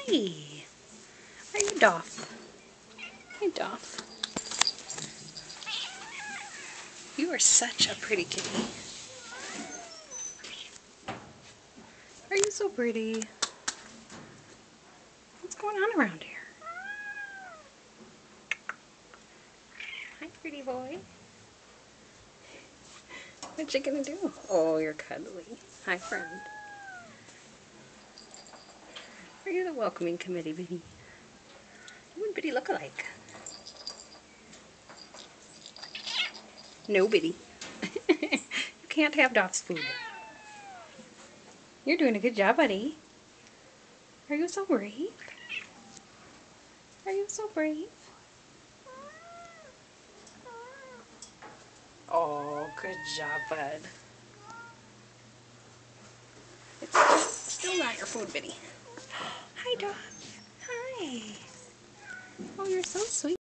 Hey, are you Doff? Hey, Doff. You are such a pretty kitty. Are you so pretty? What's going on around here? Hi, pretty boy. What you gonna do? Oh, you're cuddly. Hi, friend. Are you the welcoming committee, Biddy? You and Biddy look alike. No, Biddy. You can't have Doff's food. You're doing a good job, buddy. Are you so brave? Are you so brave? Oh, good job, bud. It's still not your food, Biddy. Hi, Doff. Hi. Oh, you're so sweet.